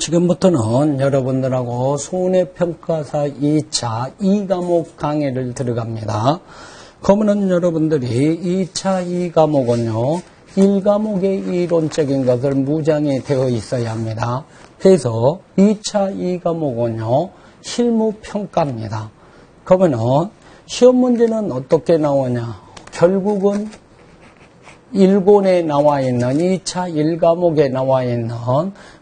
지금부터는 여러분들하고 손해평가사 2차 2과목 강의를 들어갑니다. 그러면은 여러분들이 2차 2과목은요, 1과목의 이론적인 것을 무장이 되어 있어야 합니다. 그래서 2차 2과목은요, 실무평가입니다. 그러면은 시험 문제는 어떻게 나오냐? 결국은 1권에 나와 있는 2차 1과목에 나와 있는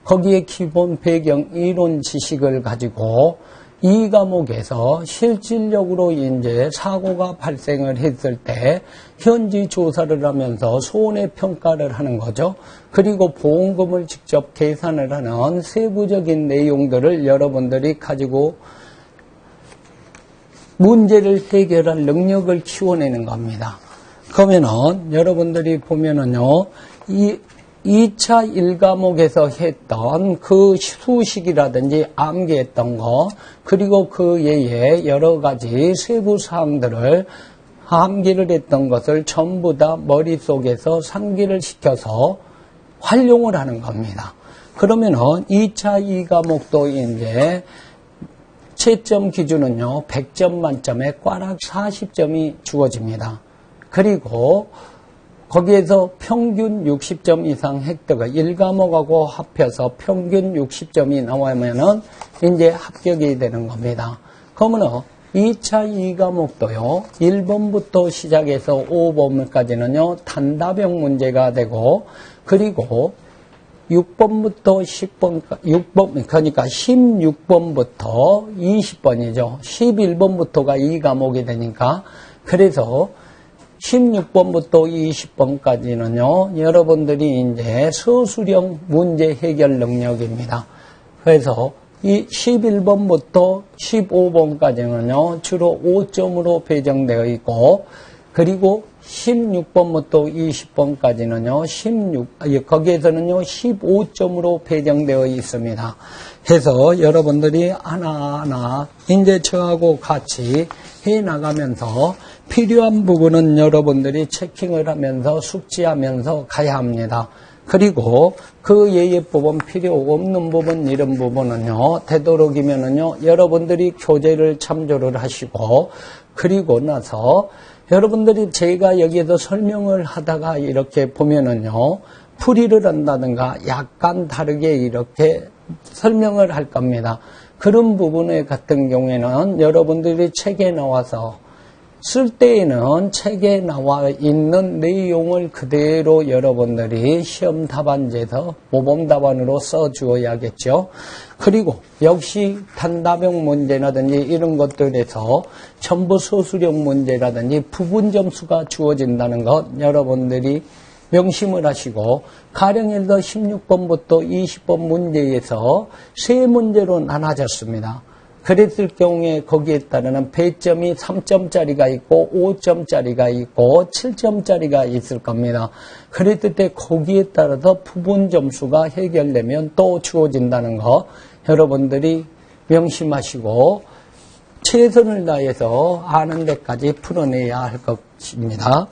거기에 기본 배경 이론 지식을 가지고 2과목에서 실질적으로 이제 사고가 발생을 했을 때 현지 조사를 하면서 손해평가를 하는 거죠. 그리고 보험금을 직접 계산을 하는 세부적인 내용들을 여러분들이 가지고 문제를 해결할 능력을 키워내는 겁니다. 그러면은 여러분들이 보면은요, 이 2차 1과목에서 했던 그 수식이라든지 암기했던 거, 그리고 그 외에 여러 가지 세부 사항들을 암기를 했던 것을 전부 다 머릿속에서 상기를 시켜서 활용을 하는 겁니다. 그러면은 2차 2과목도 이제 채점 기준은요, 100점 만점에 꽈락 40점이 주어집니다. 그리고 거기에서 평균 60점 이상 획득을 1과목하고 합해서 평균 60점이 나오면은 이제 합격이 되는 겁니다. 그러면은 2차 2과목도요, 1번부터 시작해서 5번까지는요, 단답형 문제가 되고, 그리고 6번부터 10번, 6번, 그러니까 16번부터 20번이죠. 11번부터가 2과목이 되니까, 그래서 16번부터 20번까지는요, 여러분들이 이제 서술형 문제 해결 능력입니다. 그래서 이 11번부터 15번까지는요, 주로 5점으로 배정되어 있고, 그리고 16번부터 20번까지는요, 거기에서는요, 15점으로 배정되어 있습니다. 해서 여러분들이 하나하나 이제 저하고 같이 해 나가면서 필요한 부분은 여러분들이 체킹을 하면서 숙지하면서 가야 합니다. 그리고 그 예의 부분 필요 없는 부분 이런 부분은요, 되도록이면은요, 여러분들이 교재를 참조를 하시고, 그리고 나서 여러분들이 제가 여기에서 설명을 하다가 이렇게 보면은요, 풀이를 한다든가 약간 다르게 이렇게 설명을 할 겁니다. 그런 부분에 같은 경우에는 여러분들이 책에 나와서 쓸 때에는 책에 나와 있는 내용을 그대로 여러분들이 시험 답안지에서 모범 답안으로 써주어야겠죠. 그리고 역시 단답형 문제라든지 이런 것들에서 전부 서술형 문제라든지 부분 점수가 주어진다는 것 여러분들이 명심을 하시고, 가령 예를 들어 16번부터 20번 문제에서 세 문제로 나눠졌습니다. 그랬을 경우에 거기에 따르는 배점이 3점짜리가 있고 5점짜리가 있고 7점짜리가 있을 겁니다. 그랬을 때 거기에 따라서 부분 점수가 해결되면 또 주어진다는 거 여러분들이 명심하시고 최선을 다해서 아는 데까지 풀어내야 할 것입니다.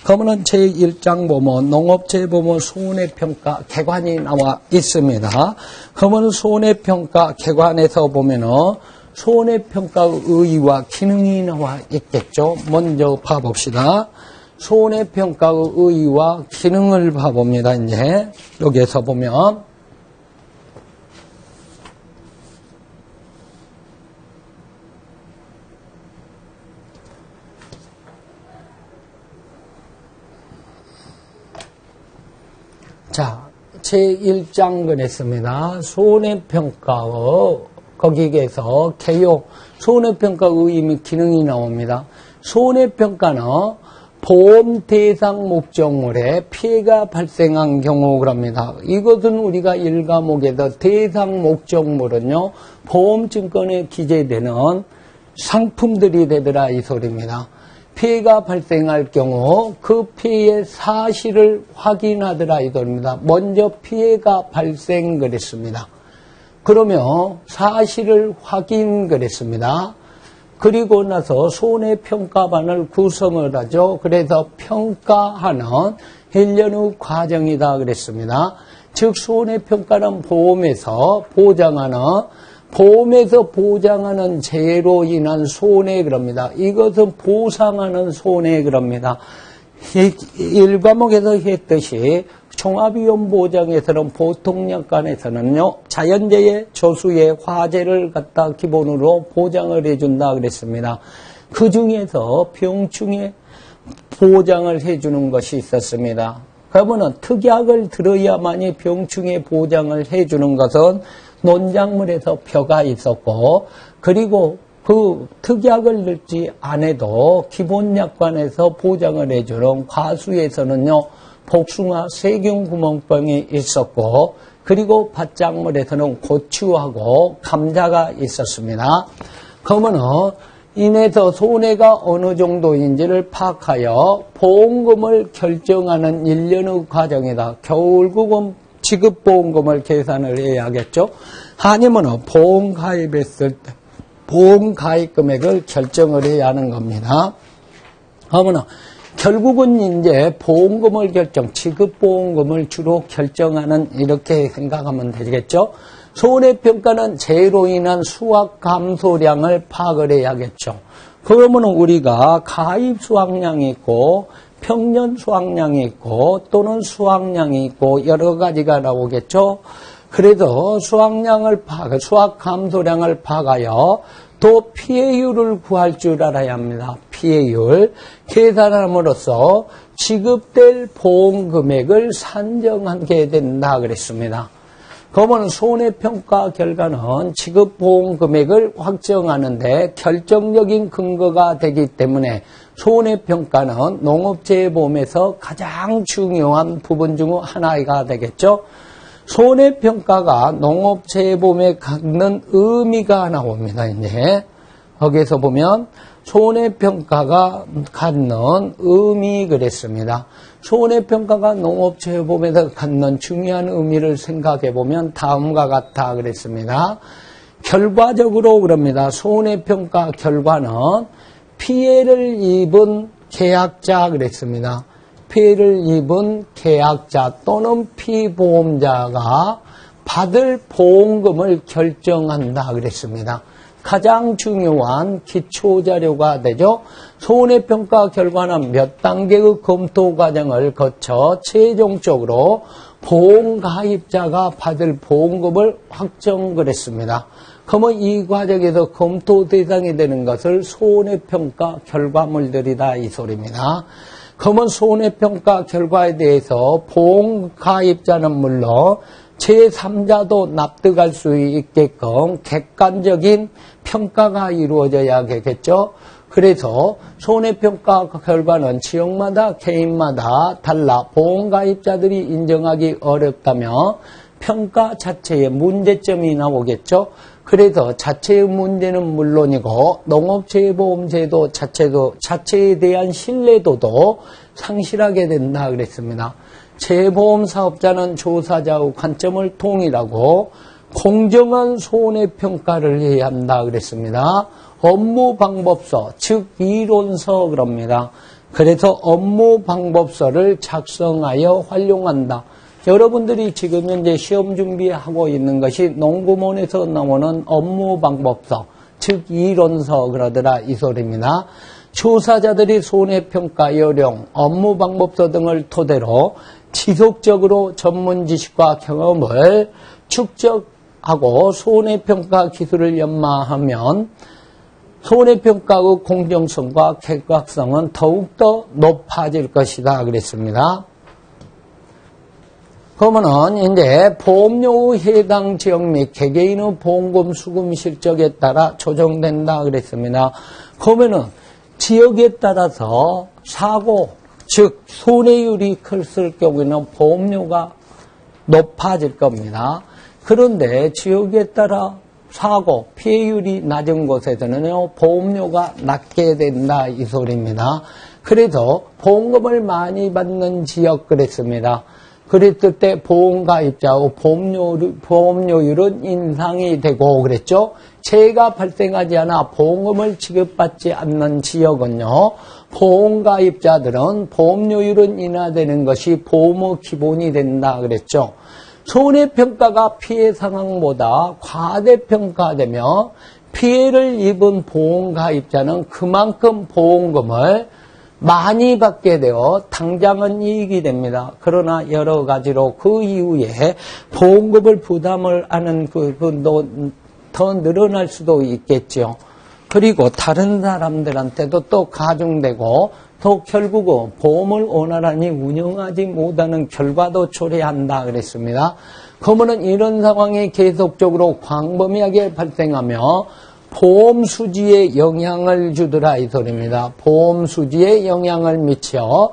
그러면은 제1장 보면 농업재보모 손해평가 개관이 나와 있습니다. 그러면 손해평가 개관에서 보면은 손해평가의 의의와 기능이 나와 있겠죠. 먼저 봐봅시다. 손해평가의 의의와 기능을 봐봅니다. 이제 여기에서 보면 자, 제1장 그랬습니다. 손해평가의 거기에서 개요, 손해평가 의의 및 기능이 나옵니다. 손해평가는 보험 대상 목적물에 피해가 발생한 경우 그럽니다. 이것은 우리가 1과목에서 대상 목적물은요, 보험증권에 기재되는 상품들이 되더라 이 소리입니다. 피해가 발생할 경우 그 피해의 사실을 확인하더라 이 소리입니다. 먼저 피해가 발생 그랬습니다. 그러면 사실을 확인 그랬습니다. 그리고 나서 손해평가반을 구성을 하죠. 그래서 평가하는 1년 후 과정이다 그랬습니다. 즉 손해평가는 보험에서 보장하는 재해로 인한 손해 그럽니다. 이것은 보상하는 손해 그럽니다. 1과목에서 했듯이 종합위험보장에서는 보통약관에서는요, 자연재해, 조수의 화재를 갖다 기본으로 보장을 해준다 그랬습니다. 그 중에서 병충해 보장을 해주는 것이 있었습니다. 그러면은 특약을 들어야만이 병충해 보장을 해주는 것은 논작물에서 벼가 있었고, 그리고 그 특약을 넣지 않아도 기본약관에서 보장을 해주는 과수에서는요, 복숭아 세균구멍병이 있었고, 그리고 밭작물에서는 고추하고 감자가 있었습니다. 그러면은 인해서 손해가 어느 정도인지를 파악하여 보험금을 결정하는 일련의 과정이다. 결국은 지급보험금을 계산을 해야겠죠. 아니면 보험 가입했을 때 보험 가입 금액을 결정을 해야 하는 겁니다. 그러면 결국은 이제 보험금을 지급보험금을 주로 결정하는 이렇게 생각하면 되겠죠. 손해평가는 재해로 인한 수확 감소량을 파악을 해야겠죠. 그러면 우리가 가입 수확량이 있고 평년 수확량이 있고 또는 수확량이 있고 여러 가지가 나오겠죠. 그래서 수확 감소량을 파악하여 또 피해율을 구할 줄 알아야 합니다. 피해율 계산함으로써 지급될 보험 금액을 산정하게 된다 그랬습니다. 그러면 손해평가 결과는 지급보험 금액을 확정하는데 결정적인 근거가 되기 때문에 손해평가는 농업재해보험에서 가장 중요한 부분 중 하나가 되겠죠. 손해평가가 농업재해보험에 갖는 의미가 나옵니다. 이제 거기에서 보면 손해평가가 갖는 의미 그랬습니다. 손해평가가 농업재해보험에서 갖는 중요한 의미를 생각해보면 다음과 같다 그랬습니다. 결과적으로 그럽니다. 손해평가 결과는 피해를 입은 계약자 그랬습니다. 피해를 입은 계약자 또는 피보험자가 받을 보험금을 결정한다 그랬습니다. 가장 중요한 기초자료가 되죠. 손해평가 결과는 몇 단계의 검토 과정을 거쳐 최종적으로 보험가입자가 받을 보험금을 확정을 했습니다. 그러면 이 과정에서 검토 대상이 되는 것을 손해평가 결과물들이다 이 소리입니다. 그러면 손해평가 결과에 대해서 보험가입자는 물론 제3자도 납득할 수 있게끔 객관적인 평가가 이루어져야겠죠. 그래서 손해평가 결과는 지역마다 개인마다 달라 보험가입자들이 인정하기 어렵다면 평가 자체에 문제점이 나오겠죠. 그래서 자체의 문제는 물론이고 농업재해보험제도 자체에 대한 신뢰도도 상실하게 된다 그랬습니다. 재보험 사업자는 조사자의 관점을 통일하고 공정한 손해평가를 해야 한다 그랬습니다. 업무방법서, 즉 이론서 그럽니다. 그래서 업무방법서를 작성하여 활용한다. 여러분들이 지금 현재 시험 준비하고 있는 것이 농구몬에서 나오는 업무방법서, 즉 이론서 그러더라 이 소리입니다. 조사자들이 손해평가 요령, 업무방법서 등을 토대로 지속적으로 전문 지식과 경험을 축적하고 손해평가 기술을 연마하면 손해평가의 공정성과 객관성은 더욱더 높아질 것이다 그랬습니다. 그러면은 이제 보험료의 해당 지역 및 개개인의 보험금 수금 실적에 따라 조정된다 그랬습니다. 그러면은 지역에 따라서 사고, 즉 손해율이 클 경우에는 보험료가 높아질 겁니다. 그런데 지역에 따라 사고, 피해율이 낮은 곳에서는요, 보험료가 낮게 된다 이 소리입니다. 그래서 보험금을 많이 받는 지역 그랬습니다. 그랬을 때 보험가입자의 보험료율은 인상이 되고 그랬죠. 재해가 발생하지 않아 보험금을 지급받지 않는 지역은요. 보험가입자들은 보험료율은 인하되는 것이 보험의 기본이 된다 그랬죠. 손해평가가 피해 상황보다 과대평가되며 피해를 입은 보험가입자는 그만큼 보험금을 많이 받게 되어 당장은 이익이 됩니다. 그러나 여러 가지로 그 이후에 보험금을 부담을 하는 그분도 더 늘어날 수도 있겠죠. 그리고 다른 사람들한테도 또 가중되고 또 결국은 보험을 원활하게 운영하지 못하는 결과도 초래한다 그랬습니다. 그러면 이런 상황이 계속적으로 광범위하게 발생하며 보험 수지에 영향을 주더라 이 소리입니다. 보험 수지에 영향을 미쳐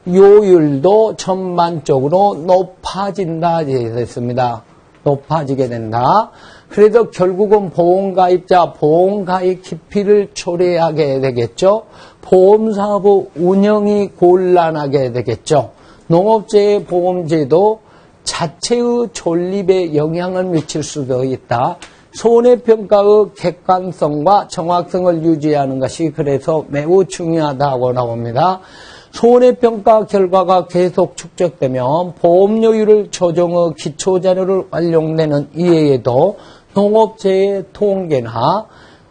보험료율도 전반적으로 높아진다 이랬습니다. 높아지게 된다. 그래서 결국은 보험가입자, 보험가입 기피를 초래하게 되겠죠. 보험사업 운영이 곤란하게 되겠죠. 농업재해 보험제도 자체의 존립에 영향을 미칠 수도 있다. 손해평가의 객관성과 정확성을 유지하는 것이 그래서 매우 중요하다고 나옵니다. 손해평가 결과가 계속 축적되면 보험료율을 조정의 기초자료를 활용되는 이외에도 농업재해 통계나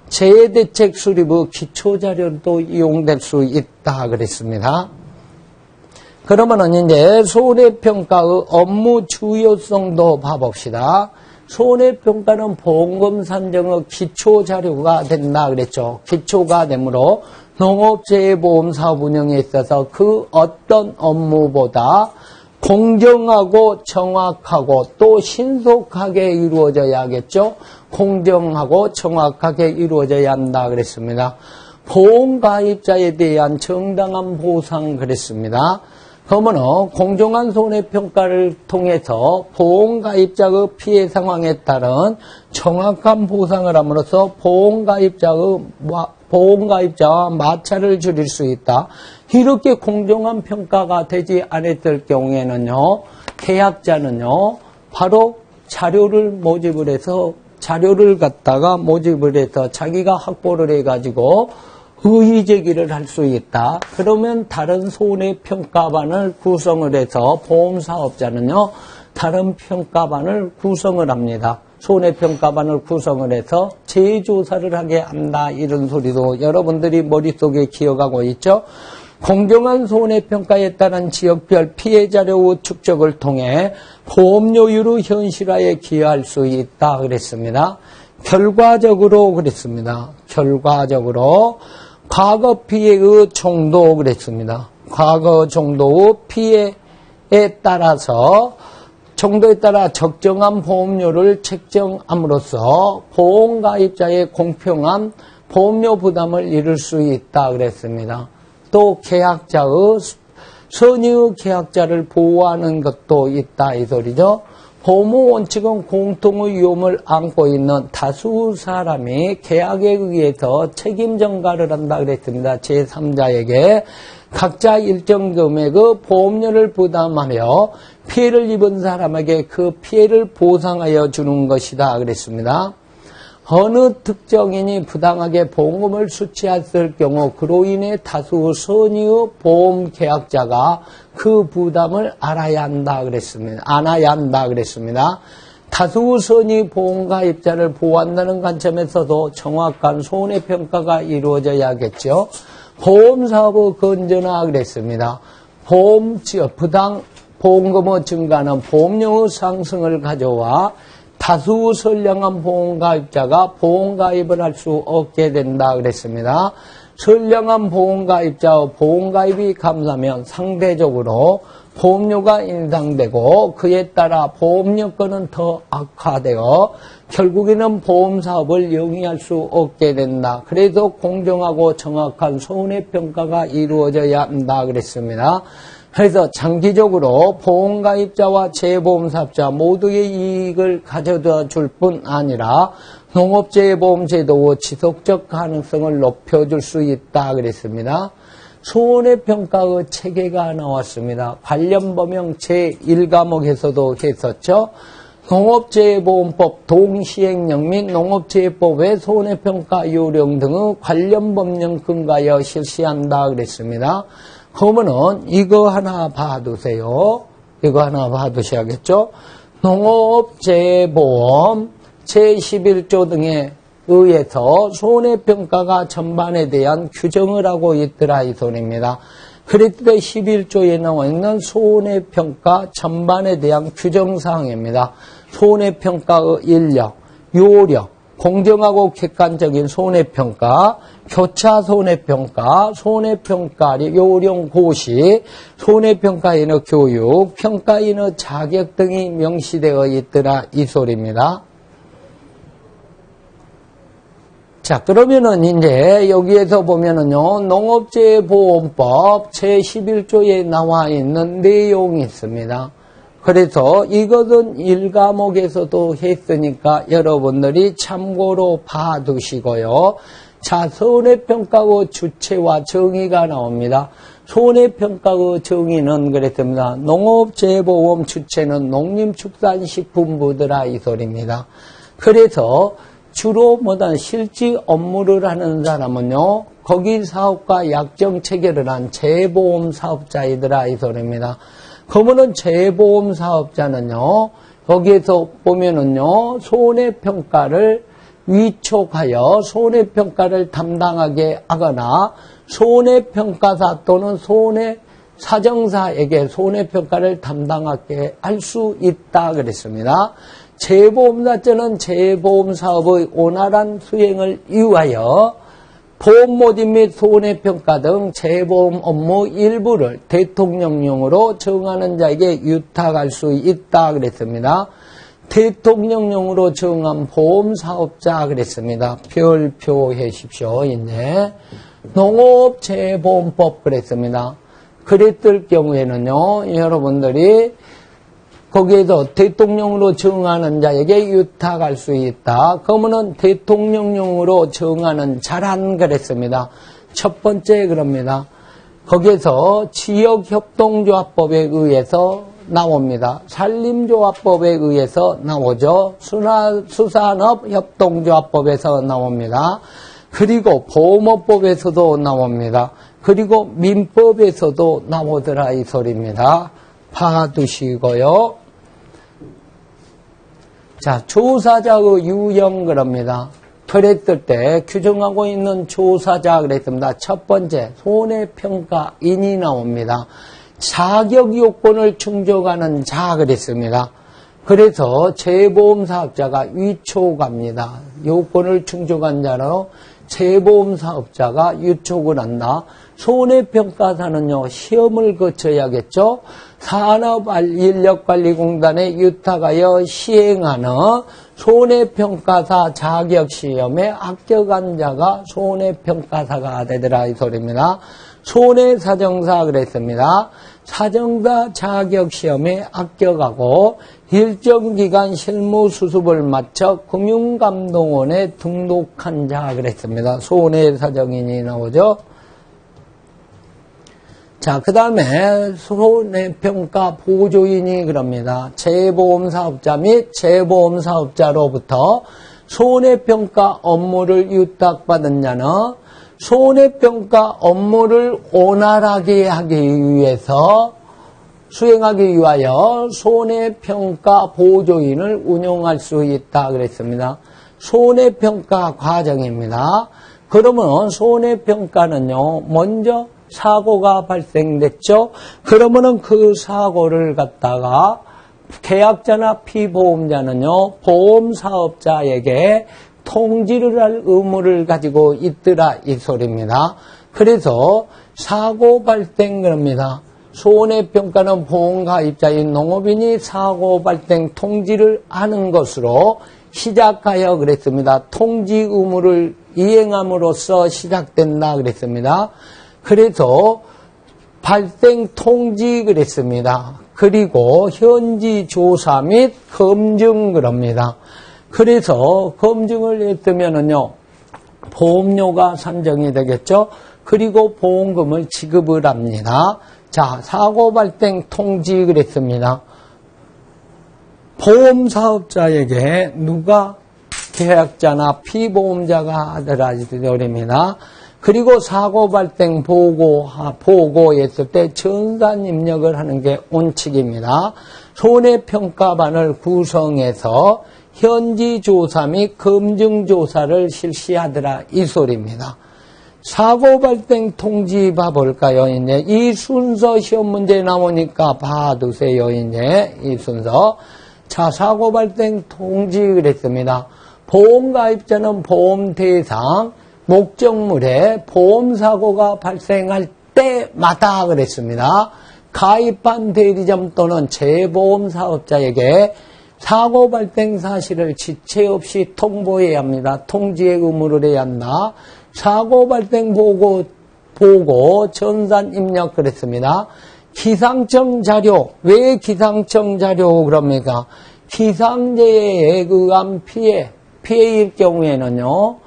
재해대책 수립의 기초자료도 이용될 수 있다 그랬습니다. 그러면은 이제 손해평가의 업무 주요성도 봐봅시다. 손해평가는 보험금 산정의 기초자료가 된다 그랬죠. 기초가 되므로 농업재해보험 사업 운영에 있어서 그 어떤 업무보다 공정하고 정확하고 또 신속하게 이루어져야겠죠. 공정하고 정확하게 이루어져야 한다 그랬습니다. 보험가입자에 대한 정당한 보상 그랬습니다. 그러면 공정한 손해평가를 통해서 보험가입자의 피해 상황에 따른 정확한 보상을 함으로써 보험가입자와 마찰을 줄일 수 있다. 이렇게 공정한 평가가 되지 않았을 경우에는요, 계약자는요, 바로 자료를 갖다가 모집을 해서 자기가 확보를 해가지고 의의 제기를 할 수 있다. 그러면 다른 손해평가반을 구성을 해서 보험사업자는요, 다른 평가반을 구성을 합니다. 손해평가반을 구성을 해서 재조사를 하게 한다. 이런 소리도 여러분들이 머릿속에 기억하고 있죠. 공정한 손해평가에 따른 지역별 피해 자료 축적을 통해 보험료율의 현실화에 기여할 수 있다 그랬습니다. 결과적으로 그랬습니다. 결과적으로 과거 피해의 정도 그랬습니다. 과거 정도의 피해에 따라서 정도에 따라 적정한 보험료를 책정함으로써 보험가입자의 공평한 보험료 부담을 이룰 수 있다 그랬습니다. 또 계약자의 선의의 계약자를 보호하는 것도 있다 이 소리죠. 보호 원칙은 공통의 위험을 안고 있는 다수 사람이 계약에 의해서 책임 전가를 한다 그랬습니다. 제3자에게 각자 일정 금액의 보험료를 부담하며 피해를 입은 사람에게 그 피해를 보상하여 주는 것이다 그랬습니다. 어느 특정인이 부당하게 보험금을 수취했을 경우 그로 인해 다수 선의의 보험 계약자가 그 부담을 안아야 한다 그랬습니다. 다수 선의 보험가입자를 보호한다는 관점에서도 정확한 손해평가가 이루어져야겠죠. 보험사업의 건전화 그랬습니다. 부당 보험금의 증가는 보험료의 상승을 가져와 다수 선량한 보험가입자가 보험가입을 할 수 없게 된다 그랬습니다. 선량한 보험가입자와 보험가입이 감소하면 상대적으로 보험료가 인상되고 그에 따라 보험여건은 더 악화되어 결국에는 보험사업을 영위할 수 없게 된다. 그래서 공정하고 정확한 손해평가가 이루어져야 한다 그랬습니다. 그래서 장기적으로 보험가입자와 재보험사업자 모두의 이익을 가져다 줄 뿐 아니라 농업재해보험제도의 지속적 가능성을 높여줄 수 있다 그랬습니다. 손해평가의 체계가 나왔습니다. 관련 범용 제1과목에서도 했었죠. 농업재해보험법 동시행령 및 농업재해법의 손해평가 요령 등의 관련 법령 근거하여 실시한다 그랬습니다. 그러면은 이거 하나 봐두세요. 이거 하나 봐두셔야겠죠. 농업재보험 제11조 등에 의해서 손해평가가 전반에 대한 규정을 하고 있더라 이 소리입니다. 그랬더니 11조에 나와 있는 손해평가 전반에 대한 규정사항입니다. 손해평가의 인력, 요령, 공정하고 객관적인 손해평가, 교차 손해평가, 손해평가 요령 고시, 손해평가인의 교육, 평가인의 자격 등이 명시되어 있더라 이 소리입니다. 자, 그러면은 이제 여기에서 보면은요, 농업재보험법 제11조에 나와 있는 내용이 있습니다. 그래서 이것은 1과목에서도 했으니까 여러분들이 참고로 봐두시고요. 자, 손해평가의 주체와 정의가 나옵니다. 손해평가의 정의는 그랬습니다. 농업재보험 주체는 농림축산식품부더라 이 소리입니다. 그래서 주로 실질 업무를 하는 사람은요, 거기 사업과 약정 체결을 한 재보험 사업자이더라 이 소리입니다. 그러면은 재보험 사업자는요, 거기에서 보면은요, 손해평가를 위촉하여 손해평가를 담당하게 하거나 손해평가사 또는 손해사정사에게 손해평가를 담당하게 할 수 있다 그랬습니다. 재보험사자는 재보험사업의 원활한 수행을 위하여 보험모집 및 손해평가 등 재보험 업무 일부를 대통령령으로 정하는 자에게 유탁할 수 있다 그랬습니다. 대통령령으로 정한 보험사업자 그랬습니다. 별표해 주십시오. 이제 농업재보험법 그랬습니다. 그랬을 경우에는요, 여러분들이 거기에서 대통령으로 정하는 자에게 유탁할 수 있다. 그러면은 대통령령으로 정하는 자란 그랬습니다. 첫 번째 그럽니다. 거기에서 지역협동조합법에 의해서 나옵니다. 산림조합법에 의해서 나오죠. 수산업협동조합법에서 나옵니다. 그리고 보험업법에서도 나옵니다. 그리고 민법에서도 나오더라 이 소리입니다. 봐두시고요. 자, 조사자의 유형 그럽니다. 그랬을 때 규정하고 있는 조사자 그랬습니다. 첫 번째, 손해평가인이 나옵니다. 자격 요건을 충족하는 자 그랬습니다. 그래서 재보험사업자가 위촉합니다. 요건을 충족한 자로 재보험사업자가 위촉을 한다. 손해평가사는요, 시험을 거쳐야겠죠. 산업인력관리공단에 유탁하여 시행하는 손해평가사 자격시험에 합격한 자가 손해평가사가 되더라 이 소리입니다. 손해사정사 그랬습니다. 사정사 자격시험에 합격하고 일정 기간 실무 수습을 마쳐 금융감독원에 등록한 자 그랬습니다. 손해사정인이 나오죠. 자, 그 다음에 손해평가 보조인이 그럽니다. 재보험사업자 및 재보험사업자로부터 손해평가 업무를 유탁받은 자는 손해평가 업무를 원활하게 하기 위해서 수행하기 위하여 손해평가 보조인을 운용할 수 있다 그랬습니다. 손해평가 과정입니다. 그러면 손해평가는요, 먼저 사고가 발생됐죠. 그러면은 그 사고를 갖다가 계약자나 피보험자는요, 보험사업자에게 통지를 할 의무를 가지고 있더라 이 소리입니다. 그래서 사고 발생 그럽니다. 손해평가는 보험가입자인 농업인이 사고 발생 통지를 하는 것으로 시작하여 그랬습니다. 통지 의무를 이행함으로써 시작된다 그랬습니다. 그래서 발생 통지 그랬습니다. 그리고 현지 조사 및 검증 그럽니다. 그래서 검증을 했으면은요, 보험료가 산정이 되겠죠. 그리고 보험금을 지급을 합니다. 자, 사고 발생 통지 그랬습니다. 보험사업자에게 누가 계약자나 피보험자가 하더라 이 소리입니다. 그리고 사고 발생 보고했을 때 전산 입력을 하는 게 원칙입니다. 손해평가반을 구성해서 현지 조사 및 검증 조사를 실시하더라 이 소리입니다. 사고 발생 통지 봐볼까요? 이제 이 순서 시험 문제 나오니까 봐두세요. 이제 이 순서. 자, 사고 발생 통지 그랬습니다. 보험가입자는 보험 대상 목적물에 보험사고가 발생할 때마다 그랬습니다. 가입한 대리점 또는 재보험사업자에게 사고 발생 사실을 지체 없이 통보해야 합니다. 통지의 의무를 해야 한다. 사고 발생 보고 전산 입력 그랬습니다. 기상청 자료, 왜 기상청 자료 그럽니까? 기상재해에 의한 피해일 경우에는요,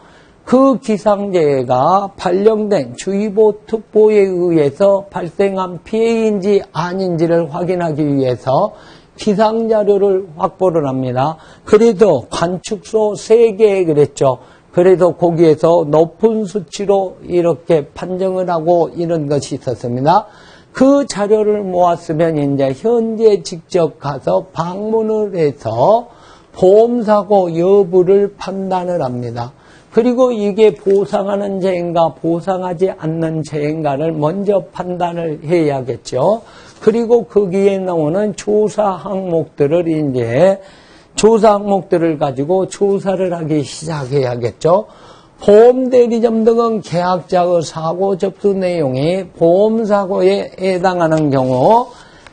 그 기상재해가 발령된 주의보 특보에 의해서 발생한 피해인지 아닌지를 확인하기 위해서 기상자료를 확보를 합니다. 그래도 관측소 3개 그랬죠. 그래도 거기에서 높은 수치로 이렇게 판정을 하고 이런 것이 있었습니다. 그 자료를 모았으면 이제 현재 직접 가서 방문을 해서 보험사고 여부를 판단을 합니다. 그리고 이게 보상하는 재해인가 보상하지 않는 재해인가를 먼저 판단을 해야겠죠. 그리고 거기에 나오는 조사 항목들을 이제 조사 항목들을 가지고 조사를 하기 시작해야겠죠. 보험대리점 등은 계약자의 사고 접수 내용이 보험사고에 해당하는 경우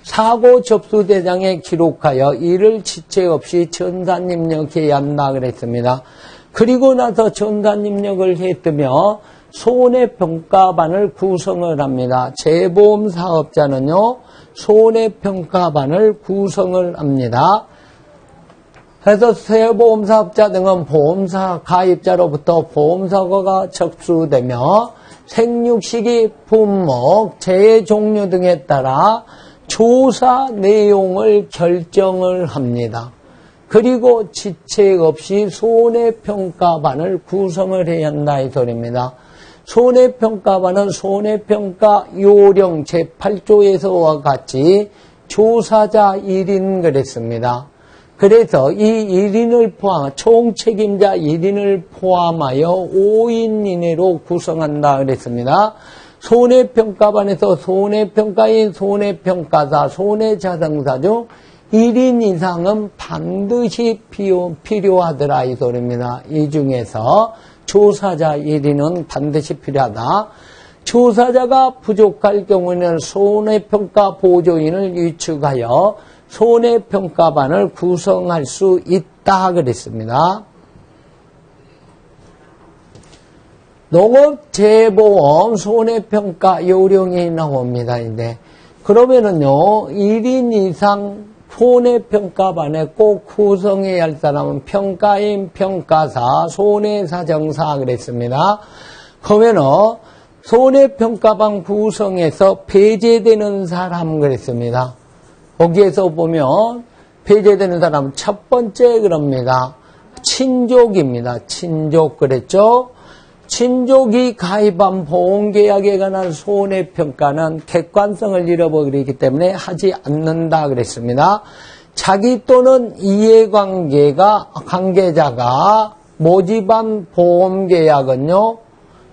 사고 접수 대장에 기록하여 이를 지체 없이 전산 입력해야 한다 그랬습니다. 그리고 나서 전산 입력을 했으며 손해평가반을 구성을 합니다. 재보험 사업자는요, 손해평가반을 구성을 합니다. 그래서 세보험 사업자 등은 보험사 가입자로부터 보험사고가 접수되며 생육 시기, 품목, 재해 종류 등에 따라 조사 내용을 결정을 합니다. 그리고 지체 없이 손해평가반을 구성을 해야 한다 이 소리입니다. 손해평가반은 손해평가 요령 제8조에서와 같이 조사자 1인 그랬습니다. 그래서 이 1인을 총 책임자 1인을 포함하여 5인 이내로 구성한다 그랬습니다. 손해평가반에서 손해평가인, 손해평가사, 손해자성사 중 1인 이상은 반드시 필요하더라 이 소리입니다. 이 중에서 조사자 1인은 반드시 필요하다. 조사자가 부족할 경우에는 손해평가 보조인을 위축하여 손해평가반을 구성할 수 있다 그랬습니다. 농업재보험 손해평가 요령이 나옵니다. 그러면은요, 1인 이상 손해평가반에 꼭 구성해야 할 사람은 평가인, 평가사, 손해사정사 그랬습니다. 그러면은 손해평가반 구성에서 배제되는 사람 그랬습니다. 거기에서 보면 배제되는 사람 첫 번째 그럽니다. 친족입니다. 친족 그랬죠. 친족이 가입한 보험계약에 관한 손해평가는 객관성을 잃어버리기 때문에 하지 않는다 그랬습니다. 자기 또는 관계자가 모집한 보험계약은요,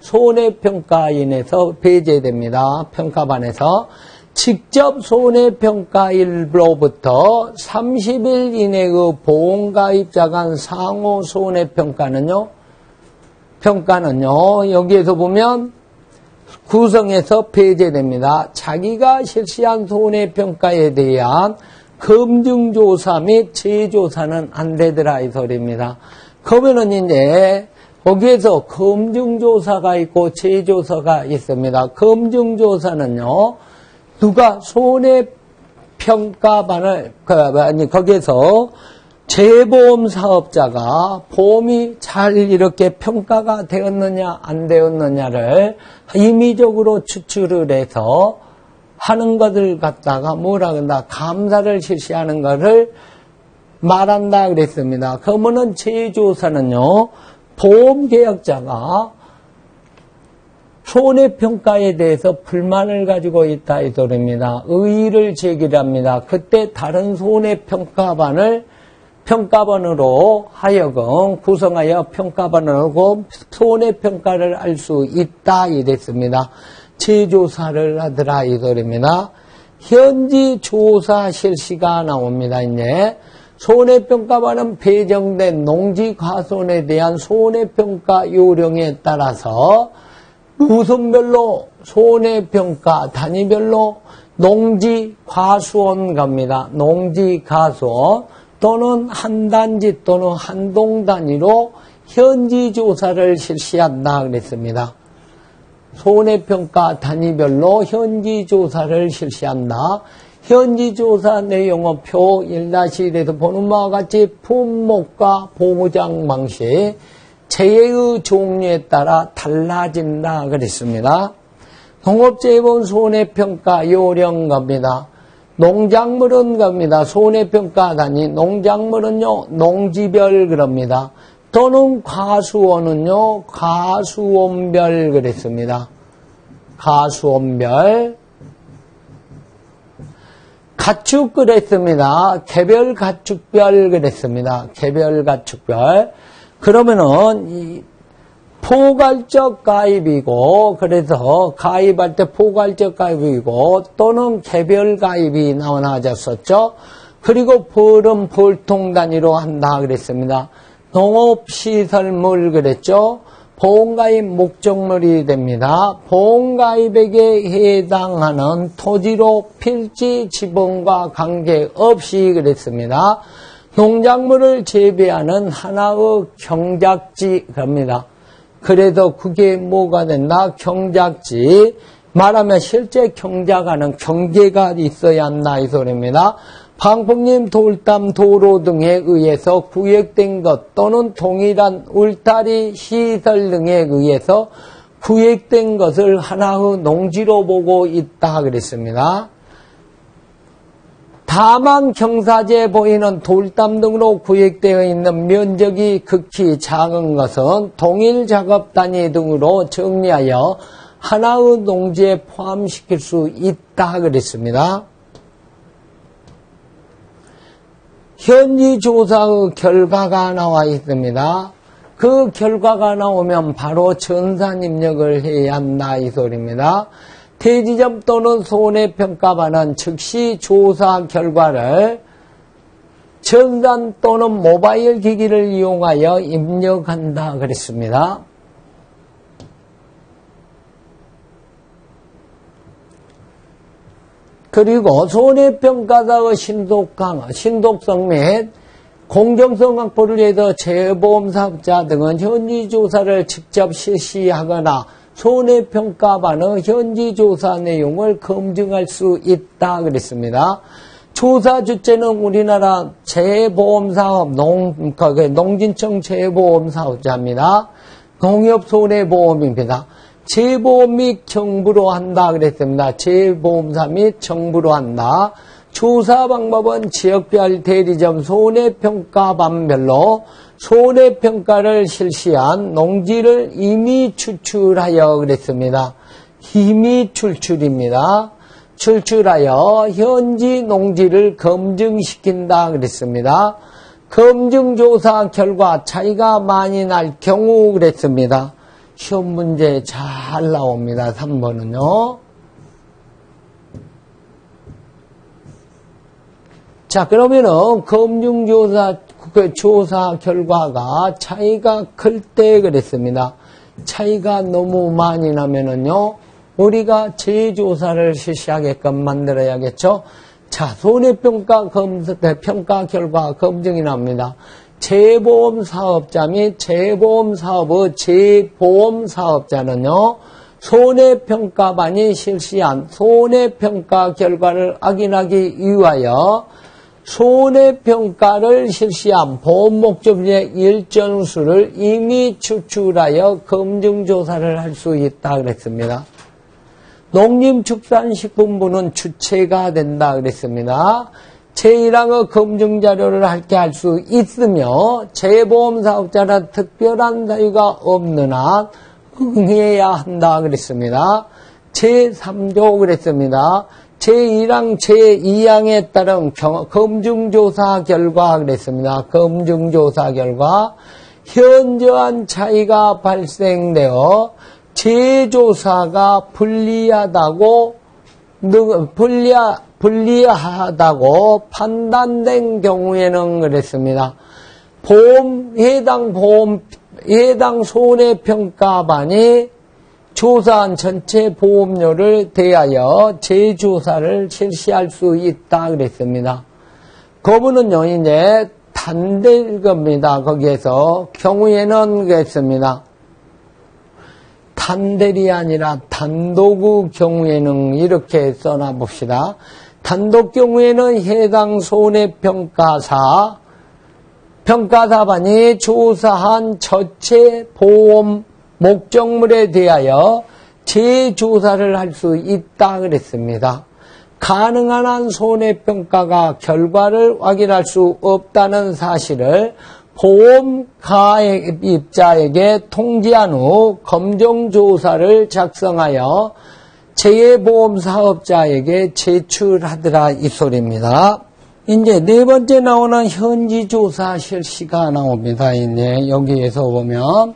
손해평가인에서 배제됩니다. 평가반에서. 직접 손해평가일로부터 30일 이내의 보험가입자 간 상호 손해평가는요, 여기에서 보면 구성에서 배제됩니다. 자기가 실시한 손해평가에 대한 검증조사 및 재조사는 안 되더라 이 소리입니다. 그러면은 이제 거기에서 검증조사가 있고 재조사가 있습니다. 검증조사는요, 누가 손해평가반을, 거기에서 재보험 사업자가 보험이 잘 이렇게 평가가 되었느냐 안 되었느냐를 임의적으로 추출을 해서 하는 것을 갖다가 뭐라 그런다, 감사를 실시하는 것을 말한다 그랬습니다. 그러면은 재조사는요, 보험계약자가 손해평가에 대해서 불만을 가지고 있다 이 소리입니다. 의의를 제기합니다. 그때 다른 평가반으로 하여금 구성하여 평가반으로 손해평가를 할 수 있다 이랬습니다. 재조사를 하더라 이 소리입니다. 현지 조사 실시가 나옵니다. 이제 손해평가반은 배정된 농지과손에 대한 손해평가 요령에 따라서 무선별로 손해평가 단위별로 농지과수원 갑니다. 농지과수원 또는 한 단지 또는 한 동 단위로 현지조사를 실시한다 그랬습니다. 손해평가 단위별로 현지조사를 실시한다. 현지조사 내용은 표 1-1에서 보는 바와 같이 품목과 보장 방식, 재해의 종류에 따라 달라진다 그랬습니다. 농업재해보험 손해평가 요령 갑니다. 농작물은 갑니다. 손해평가 단위, 농작물은요, 농지별 그럽니다. 또는 과수원은요, 과수원별 그랬습니다. 과수원별. 가축 그랬습니다. 개별 가축별 그랬습니다. 개별 가축별. 그러면은, 이 포괄적 가입이고, 그래서 가입할 때 포괄적 가입이고, 또는 개별 가입이 나와졌었죠. 그리고 벌은 벌통 단위로 한다 그랬습니다. 농업시설물 그랬죠. 보험가입 목적물이 됩니다. 보험가입에게 해당하는 토지로 필지 지분과 관계없이 그랬습니다. 농작물을 재배하는 하나의 경작지 갑니다. 그래도 그게 뭐가 된다? 경작지. 말하면 실제 경작하는 경계가 있어야 한다 이 소리입니다. 방풍림, 돌담, 도로 등에 의해서 구획된 것 또는 동일한 울타리, 시설 등에 의해서 구획된 것을 하나의 농지로 보고 있다 그랬습니다. 다만 경사지에 보이는 돌담 등으로 구획되어 있는 면적이 극히 작은 것은 동일 작업 단위 등으로 정리하여 하나의 농지에 포함시킬 수 있다 그랬습니다. 현지 조사의 결과가 나와 있습니다. 그 결과가 나오면 바로 전산 입력을 해야 한다 이 소리입니다. 대지점 또는 손해평가반은 즉시 조사 결과를 전산 또는 모바일 기기를 이용하여 입력한다 그랬습니다. 그리고 손해평가자의 신속성 및 공정성 확보를 위해서 재보험사업자 등은 현지조사를 직접 실시하거나 손해평가반의 현지조사 내용을 검증할 수 있다 그랬습니다. 조사 주체는 우리나라 재보험사업 농진청 재보험사업자입니다. 농협손해보험입니다. 재보험 및 정부로 한다 그랬습니다. 재보험사 및 정부로 한다. 조사 방법은 지역별 대리점 손해평가반별로 손해평가를 실시한 농지를 이미 추출하여 그랬습니다. 이미 출출입니다. 출출하여 현지 농지를 검증시킨다 그랬습니다. 검증조사 결과 차이가 많이 날 경우 그랬습니다. 시험 문제 잘 나옵니다. 3번은요. 자, 그러면은 검증조사 조사 결과가 차이가 클 때 그랬습니다. 차이가 너무 많이 나면은요, 우리가 재조사를 실시하게끔 만들어야겠죠. 자, 손해평가 평가 결과 검증이 납니다. 재보험 사업자 및 재보험 사업의 재보험 사업자는요, 손해평가반이 실시한 손해평가 결과를 확인하기 위하여 손해평가를 실시한 보험 목적물의 일정 수를 이미 추출하여 검증조사를 할 수 있다 그랬습니다. 농림축산식품부는 주체가 된다 그랬습니다. 제1항의 검증자료를 할게 할 수 있으며 재보험사업자는 특별한 사유가 없는 한 응해야 한다 그랬습니다. 제3조 그랬습니다. 제1항, 제2항에 따른 검증조사 결과 그랬습니다. 검증조사 결과 현저한 차이가 발생되어 재조사가 불리하다고 판단된 경우에는 그랬습니다. 해당 손해평가반이 조사한 전체 보험료를 대하여 재조사를 실시할 수 있다 그랬습니다. 거부는요, 이제 단될 겁니다. 거기에서 경우에는 그랬습니다. 단델이 아니라 단독의 경우에는 이렇게 써놔 봅시다. 단독 경우에는 해당 손해평가사반이 조사한 전체 보험 목적물에 대하여 재조사를 할 수 있다 그랬습니다. 가능한 한 손해평가가 결과를 확인할 수 없다는 사실을 보험 가입자에게 통지한 후 검정조사를 작성하여 재해보험 사업자에게 제출하더라 이 소리입니다. 이제 네 번째 나오는 현지조사 실시가 나옵니다. 이제 여기에서 보면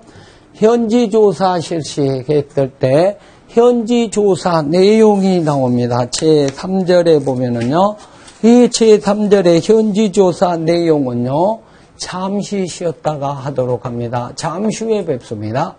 현지조사 실시했을 때 현지조사 내용이 나옵니다. 제3절에 보면은요, 이 제3절의 현지조사 내용은요, 잠시 쉬었다가 하도록 합니다. 잠시 후에 뵙습니다.